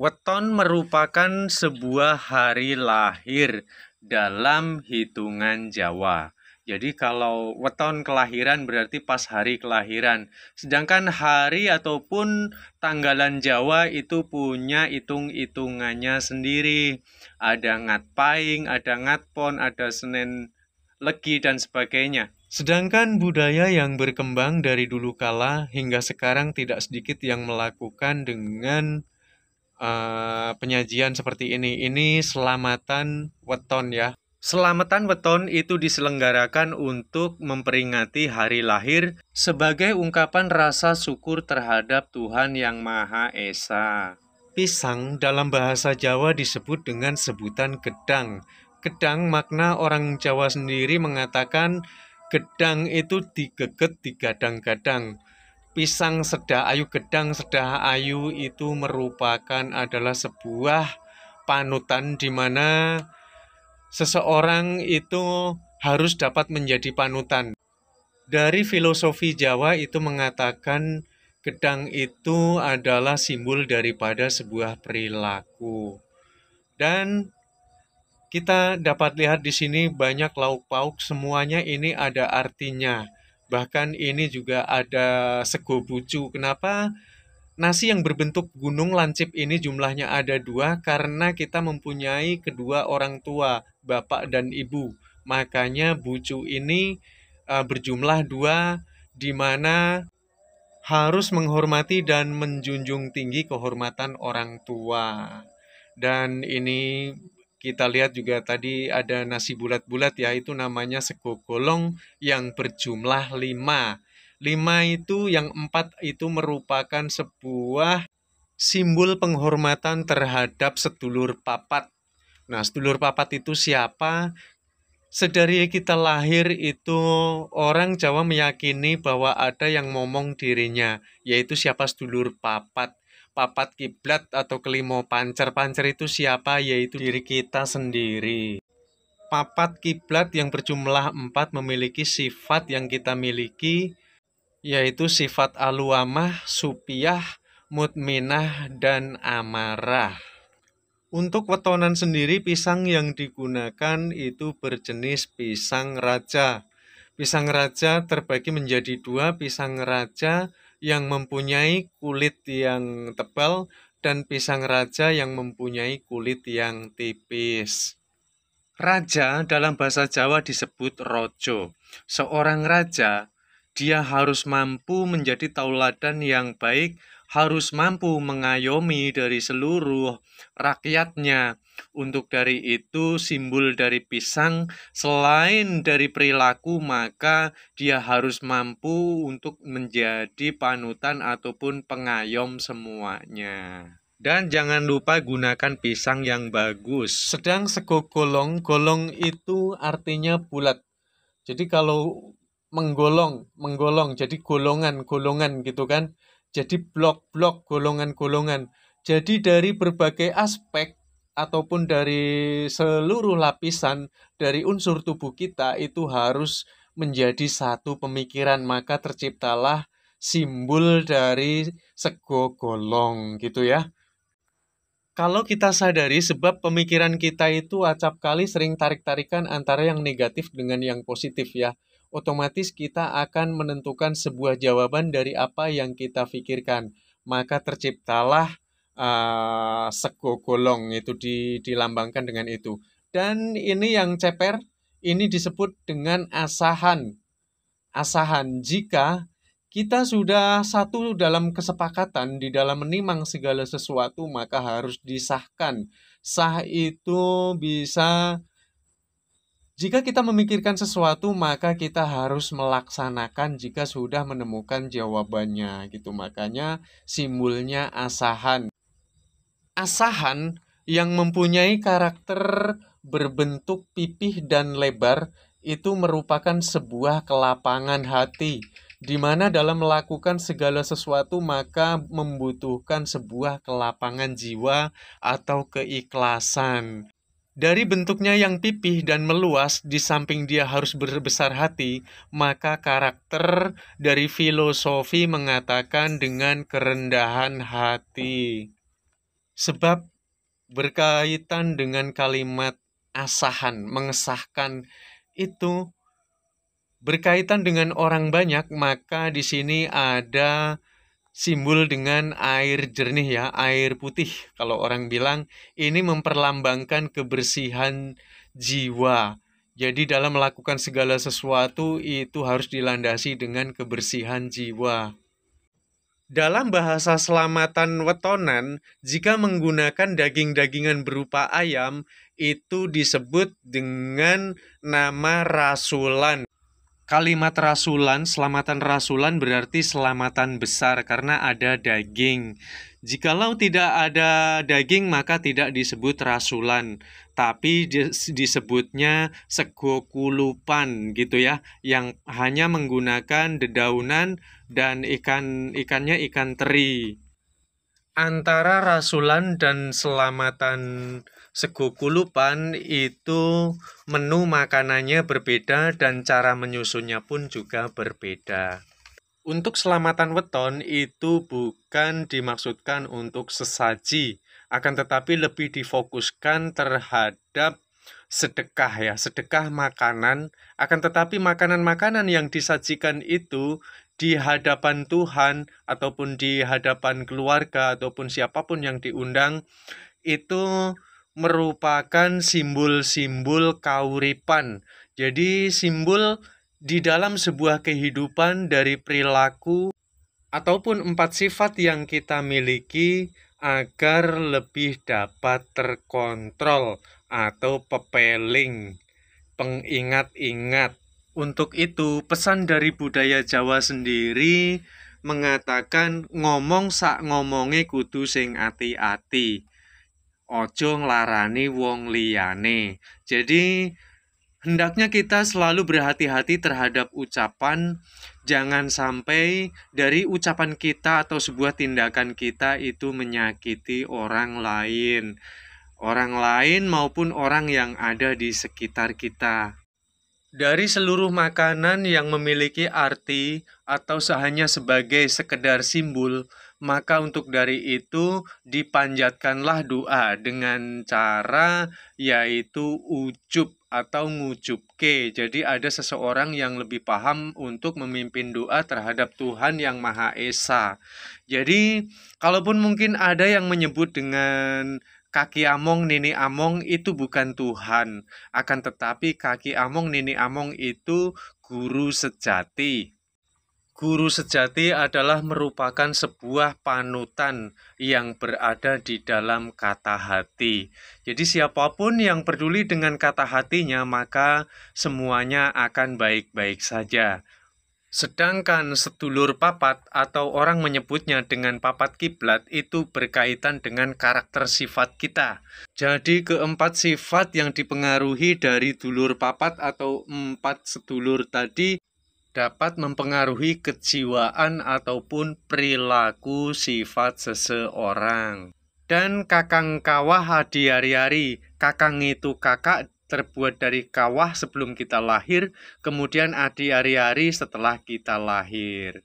Weton merupakan sebuah hari lahir dalam hitungan Jawa. Jadi kalau weton kelahiran berarti pas hari kelahiran. Sedangkan hari ataupun tanggalan Jawa itu punya hitung-hitungannya sendiri. Ada ngatpaing, ada ngatpon, ada Senen Legi dan sebagainya. Sedangkan budaya yang berkembang dari dulu kala hingga sekarang tidak sedikit yang melakukan dengan penyajian seperti ini. Ini selamatan weton ya. Selamatan weton itu diselenggarakan untuk memperingati hari lahir sebagai ungkapan rasa syukur terhadap Tuhan Yang Maha Esa. Pisang dalam bahasa Jawa disebut dengan sebutan gedang. Gedang makna orang Jawa sendiri mengatakan gedang itu digeget, digadang-gadang. Pisang sedah ayu, gedang sedah ayu itu merupakan adalah sebuah panutan di mana seseorang itu harus dapat menjadi panutan. Dari filosofi Jawa itu mengatakan gedang itu adalah simbol daripada sebuah perilaku. Dan kita dapat lihat di sini banyak lauk pauk, semuanya ini ada artinya. Bahkan ini juga ada sego bucu. Kenapa nasi yang berbentuk gunung lancip ini jumlahnya ada 2? Karena kita mempunyai kedua orang tua, bapak dan ibu. Makanya bucu ini berjumlah 2, di mana harus menghormati dan menjunjung tinggi kehormatan orang tua. Dan ini kita lihat juga tadi ada nasi bulat-bulat ya, itu namanya sego golong yang berjumlah 5. 5 itu yang 4 itu merupakan sebuah simbol penghormatan terhadap sedulur papat. Nah, sedulur papat itu siapa? Sedari kita lahir itu orang Jawa meyakini bahwa ada yang momong dirinya, yaitu siapa? Sedulur papat. Papat kiblat atau kelimo pancer. Pancer itu siapa? Yaitu diri kita sendiri. Papat kiblat yang berjumlah 4 memiliki sifat yang kita miliki, yaitu sifat aluamah, supiyah, mutminah, dan amarah. Untuk wetonan sendiri, pisang yang digunakan itu berjenis pisang raja. Pisang raja terbagi menjadi 2, pisang raja yang mempunyai kulit yang tebal dan pisang raja yang mempunyai kulit yang tipis. Raja dalam bahasa Jawa disebut rojo. Seorang raja, dia harus mampu menjadi tauladan yang baik, harus mampu mengayomi dari seluruh rakyatnya. Untuk dari itu, simbol dari pisang selain dari perilaku, maka dia harus mampu untuk menjadi panutan ataupun pengayom semuanya. Dan jangan lupa gunakan pisang yang bagus. Sedang sego golong, golong itu artinya bulat. Jadi kalau menggolong, jadi golongan gitu kan. Jadi blok-blok, golongan-golongan. Jadi dari berbagai aspek ataupun dari seluruh lapisan dari unsur tubuh kita itu harus menjadi satu pemikiran. Maka terciptalah simbol dari sego golong gitu ya. Kalau kita sadari sebab pemikiran kita itu acap kali sering tarik-tarikan antara yang negatif dengan yang positif ya. Otomatis kita akan menentukan sebuah jawaban dari apa yang kita pikirkan. Maka terciptalah sego golong itu dilambangkan dengan itu. Dan ini yang ceper, ini disebut dengan asahan. Asahan jika kita sudah satu dalam kesepakatan di dalam menimang segala sesuatu, maka harus disahkan. Sah itu bisa, jika kita memikirkan sesuatu, maka kita harus melaksanakan jika sudah menemukan jawabannya gitu. Makanya simbolnya asahan. Asahan yang mempunyai karakter berbentuk pipih dan lebar itu merupakan sebuah kelapangan hati, di mana dalam melakukan segala sesuatu maka membutuhkan sebuah kelapangan jiwa atau keikhlasan. Dari bentuknya yang pipih dan meluas, di samping dia harus berbesar hati, maka karakter dari filosofi mengatakan dengan kerendahan hati. Sebab berkaitan dengan kalimat asahan, mengesahkan itu berkaitan dengan orang banyak, maka di sini ada simbol dengan air jernih ya, air putih. Kalau orang bilang ini memperlambangkan kebersihan jiwa. Jadi dalam melakukan segala sesuatu itu harus dilandasi dengan kebersihan jiwa. Dalam bahasa selamatan wetonan, jika menggunakan daging-dagingan berupa ayam, itu disebut dengan nama rasulan. Kalimat rasulan, selamatan rasulan berarti selamatan besar karena ada daging. Jikalau tidak ada daging maka tidak disebut rasulan, tapi disebutnya sego kulupan gitu ya, yang hanya menggunakan dedaunan dan ikannya ikan teri. Antara rasulan dan selamatan sego kulupan itu menu makanannya berbeda dan cara menyusunnya pun juga berbeda. Untuk selamatan weton itu bukan dimaksudkan untuk sesaji, akan tetapi lebih difokuskan terhadap sedekah ya, sedekah makanan. Akan tetapi makanan-makanan yang disajikan itu di hadapan Tuhan ataupun di hadapan keluarga ataupun siapapun yang diundang itu merupakan simbol-simbol kauripan. Jadi simbol di dalam sebuah kehidupan dari perilaku ataupun 4 sifat yang kita miliki agar lebih dapat terkontrol atau pepeling, pengingat-ingat. Untuk itu, pesan dari budaya Jawa sendiri mengatakan ngomong sak ngomonge kudu sing ati-ati. Ojo nglarani wong liyane. Jadi, hendaknya kita selalu berhati-hati terhadap ucapan. Jangan sampai dari ucapan kita atau sebuah tindakan kita itu menyakiti orang lain. Orang lain maupun orang yang ada di sekitar kita. Dari seluruh makanan yang memiliki arti atau hanya sebagai sekedar simbol, maka untuk dari itu dipanjatkanlah doa dengan cara yaitu ujub atau ngujubke. Jadi ada seseorang yang lebih paham untuk memimpin doa terhadap Tuhan yang Maha Esa. Jadi kalaupun mungkin ada yang menyebut dengan kaki among, nini among itu bukan Tuhan. Akan tetapi kaki among, nini among itu guru sejati. Guru sejati adalah merupakan sebuah panutan yang berada di dalam kata hati. Jadi siapapun yang peduli dengan kata hatinya, maka semuanya akan baik-baik saja. Sedangkan sedulur papat atau orang menyebutnya dengan papat kiblat itu berkaitan dengan karakter sifat kita. Jadi keempat sifat yang dipengaruhi dari dulur papat atau 4 sedulur tadi dapat mempengaruhi kejiwaan ataupun perilaku sifat seseorang. Dan kakang kawah hadiari-hari, kakang itu kakak terbuat dari kawah sebelum kita lahir, kemudian adi hari-hari setelah kita lahir.